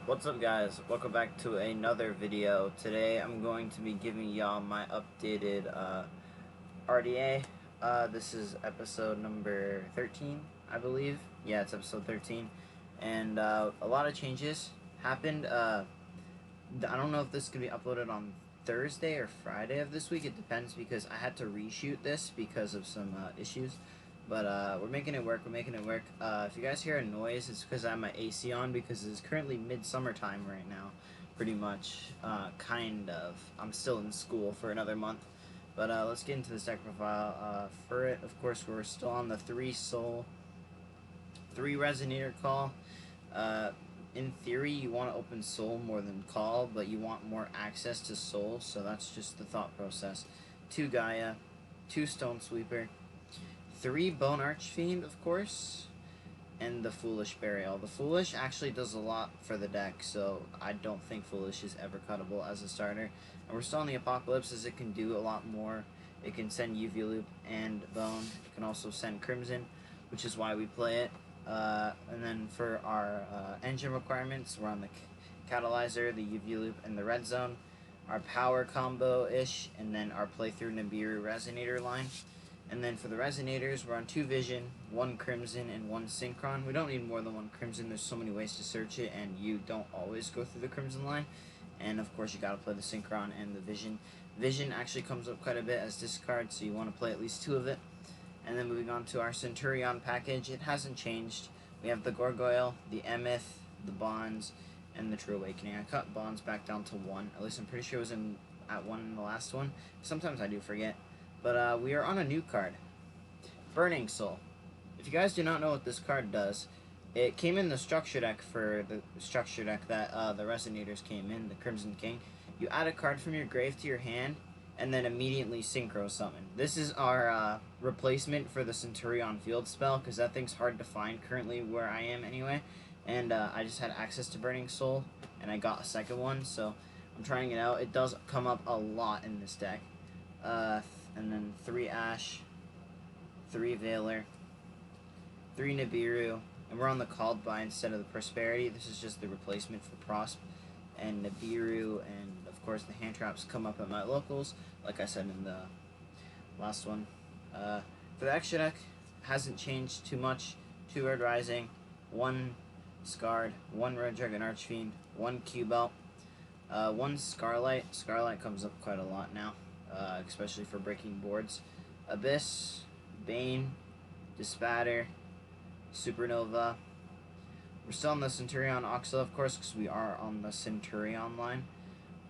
What's up, guys? Welcome back to another video. Today I'm going to be giving y'all my updated RDA. This is episode number 13, I believe. Yeah, it's episode 13. And a lot of changes happened. I don't know if this could be uploaded on Thursday or Friday of this week. It depends because I had to reshoot this because of some issues. But we're making it work. If you guys hear a noise, it's because I have my AC on because it's currently midsummer time right now, pretty much. Kind of. I'm still in school for another month. But let's get into this deck profile. For it, of course, we're still on the 3 soul, 3 resonator call. In theory, you want to open soul more than call, but you want more access to soul, so that's just the thought process. 2 Gaia, 2 Stone Sweeper, 3 Bone Archfiend, of course, and the Foolish Burial. The Foolish actually does a lot for the deck, so I don't think Foolish is ever cuttable as a starter. And we're still on the Apocalypse, as it can do a lot more. It can send UV Loop and Bone. It can also send Crimson, which is why we play it. And then for our engine requirements, we're on the Catalyzer, the UV Loop, and the Red Zone. Our power combo-ish, and then our playthrough Nibiru Resonator line. And then for the Resonators, we're on 2 Vision, 1 Crimson, and 1 Synchron. We don't need more than 1 Crimson. There's so many ways to search it, and you don't always go through the Crimson line. And of course, you gotta play the Synchron and the Vision. Vision actually comes up quite a bit as discard, so you want to play at least 2 of it. And then moving on to our Centurion package, it hasn't changed. We have the Gargoyle, the Emeth, the Bonds, and the True Awakening. I cut Bonds back down to 1. At least I'm pretty sure it was at 1 in the last one. Sometimes I do forget. But we are on a new card, Burning Soul. If you guys do not know what this card does, it came in the structure deck for the structure deck that the Resonators came in, the Crimson King. You add a card from your grave to your hand, and then immediately synchro summon. This is our replacement for the Centurion field spell, because that thing's hard to find currently where I am anyway. And I just had access to Burning Soul, and I got a second one, so I'm trying it out. It does come up a lot in this deck. And then 3 Ash, 3 Veiler, 3 Nibiru, and we're on the Called By instead of the Prosperity. This is just the replacement for Prosp and Nibiru, and of course the hand traps come up at my locals, like I said in the last one. For the extra deck, hasn't changed too much. 2 Red Rising, 1 Scarred, 1 Red Dragon Archfiend, 1 Q-Belt, 1 Scarlight. Scarlight comes up quite a lot now. Especially for breaking boards. Abyss, Bane, Dispatter, Supernova. We're still on the Centurion Oxla, of course, because we are on the Centurion line.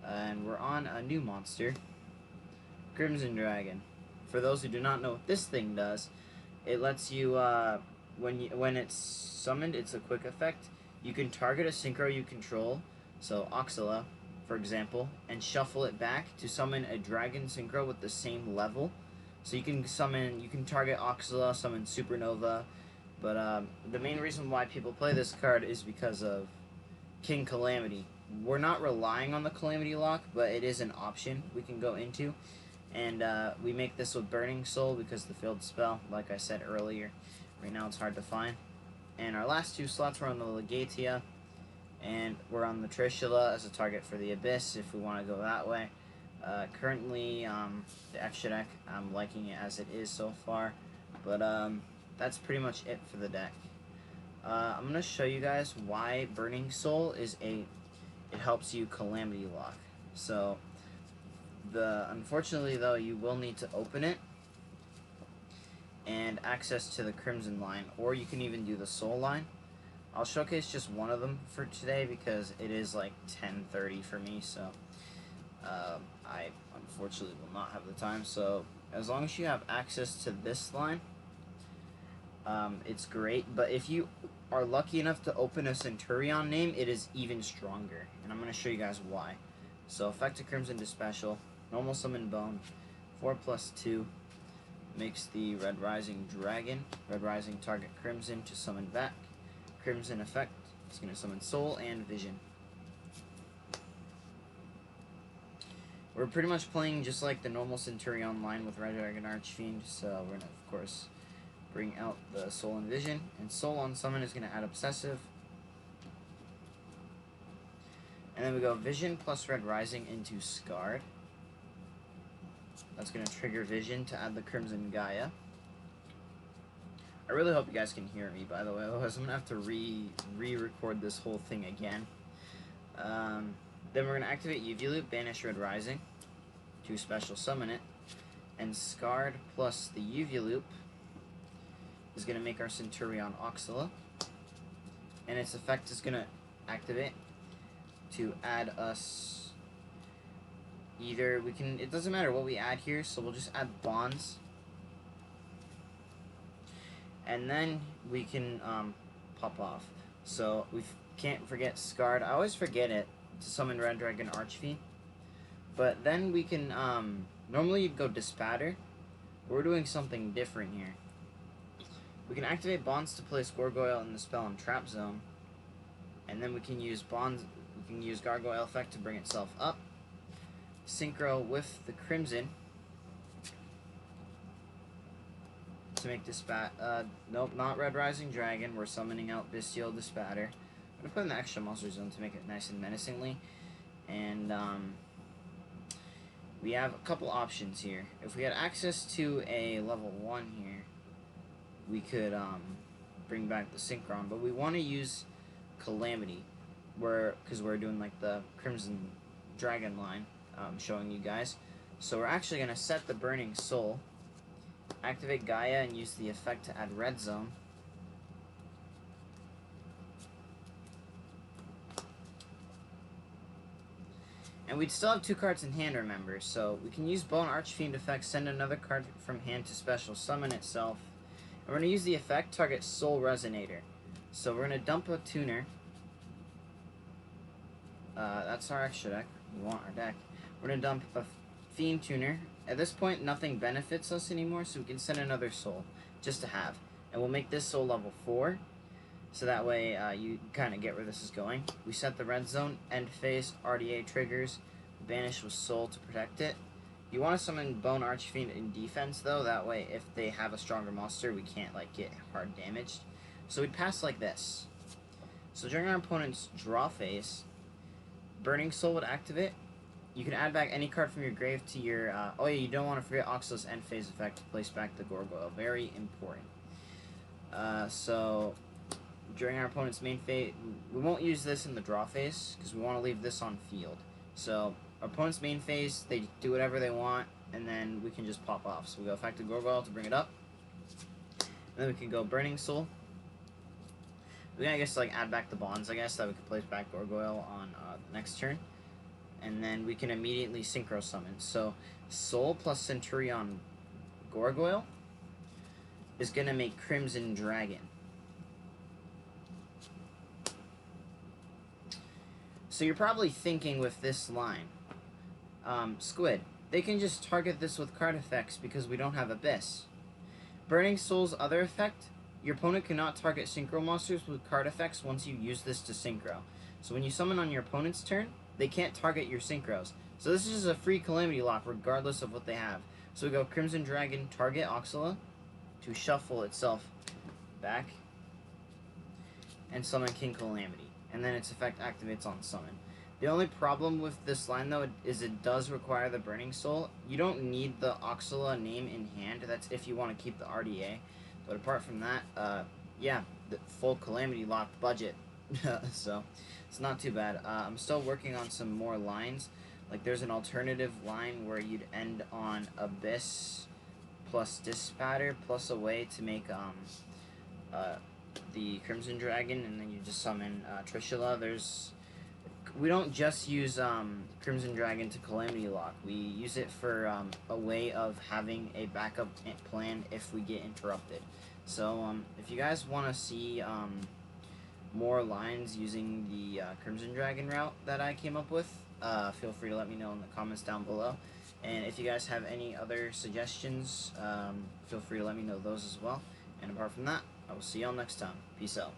And we're on a new monster, Crimson Dragon. For those who do not know what this thing does, it lets you, when it's summoned, it's a quick effect. You can target a synchro you control, so Oxala, for example, and shuffle it back to summon a dragon synchro with the same level. So you can target Oxala, summon Supernova, but the main reason why people play this card is because of King Calamity. We're not relying on the Calamity lock, but it is an option we can go into. And we make this with Burning Soul because the field spell, like I said earlier, right now it's hard to find. And our last 2 slots were on the Legatia, and we're on the Trishula as a target for the Abyss if we want to go that way. Currently, the extra deck, I'm liking it as it is so far, but that's pretty much it for the deck. I'm going to show you guys why Burning Soul it helps you Calamity lock. So, unfortunately though, you will need to open it and access to the Crimson line, or you can even do the Soul line. I'll showcase just one of them for today because it is like 10:30 for me, so I unfortunately will not have the time. So as long as you have access to this line, it's great. But if you are lucky enough to open a Centurion name, it is even stronger, and I'm going to show you guys why. So Effective Crimson to Special, Normal Summon Bone, 4+2, makes the Red Rising Dragon. Red Rising target Crimson to summon back. Crimson effect, it's going to summon Soul and Vision. We're pretty much playing just like the normal Centurion line with Red Dragon Archfiend, so we're going to, of course, bring out the Soul and Vision. And Soul on summon is going to add Obsessive. And then we go Vision plus Red Rising into Scarred. That's going to trigger Vision to add the Crimson Gaia. I really hope you guys can hear me, by the way, otherwise I'm going to have to re-record this whole thing again. Then we're going to activate UV Loop, banish Red Rising to special summon it. And Scarred plus the UV Loop is going to make our Centurion Oxala. And its effect is going to activate to add us either, we can, it doesn't matter what we add here, so we'll just add Bonds. And then we can pop off. So we can't forget Scarred. I always forget it to summon Red Dragon Archfiend. But then we can, normally you'd go Dispatter. We're doing something different here. We can activate Bonds to place Gargoyle in the spell and trap zone. And then we can use Bonds, we can use Gargoyle effect to bring itself up. Synchro with the Crimson to make nope, not Red Rising Dragon. We're summoning out Bestial Dispatter. I'm gonna put in the extra monster zone to make it nice and menacingly. And we have a couple options here. If we had access to a level 1 here, we could bring back the Synchron, but we want to use Calamity, because we're doing like the Crimson Dragon line, showing you guys. So we're actually going to set the Burning Soul, activate Gaia, and use the effect to add Red Zone. And we'd still have 2 cards in hand, remember, so we can use Bone Archfiend effect, send another card from hand to special summon itself. And we're going to use the effect, target Soul Resonator. So we're going to dump a tuner. That's our extra deck. We want our deck. We're going to dump a Fiend Tuner. At this point, nothing benefits us anymore, so we can send another Soul, just to have. And we'll make this Soul level 4, so that way you kind of get where this is going. We set the Red Zone, end phase, RDA triggers, banish with Soul to protect it. You want to summon Bone Archfiend in defense, though, that way if they have a stronger monster, we can't like get hard damaged. So we'd pass like this. So during our opponent's draw phase, Burning Soul would activate. You can add back any card from your grave to your... oh yeah, you don't want to forget Oxala's end phase effect to place back the Gargoyle. Very important. So during our opponent's main phase, we won't use this in the draw phase, because we want to leave this on field. So our opponent's main phase, they do whatever they want, and then we can just pop off. So we go Effective Gargoyle to bring it up. And then we can go Burning Soul. We can, I guess, like add back the Bonds, I guess, that we can place back Gargoyle on the next turn. And then we can immediately Synchro Summon. So Soul plus Centurion Gargoyle is going to make Crimson Dragon. So you're probably thinking with this line, Squid, they can just target this with card effects because we don't have Abyss. Burning Soul's other effect, your opponent cannot target Synchro monsters with card effects once you use this to Synchro. So when you summon on your opponent's turn, they can't target your Synchros. So this is just a free Calamity lock regardless of what they have. So we go Crimson Dragon, target Oxala to shuffle itself back and summon King Calamity. And then its effect activates on summon. The only problem with this line, though, is it does require the Burning Soul. You don't need the Oxala name in hand. That's if you want to keep the RDA. But apart from that, yeah, the full Calamity lock budget. So it's not too bad. I'm still working on some more lines. Like there's an alternative line where you'd end on Abyss plus Dispatter plus a way to make the Crimson Dragon, and then you just summon Trishula. We don't just use Crimson Dragon to Calamity Lock. We use it for a way of having a backup plan if we get interrupted. So if you guys want to see more lines using the Crimson Dragon route that I came up with, feel free to let me know in the comments down below. And if you guys have any other suggestions, feel free to let me know those as well. And apart from that, I will see y'all next time. Peace out.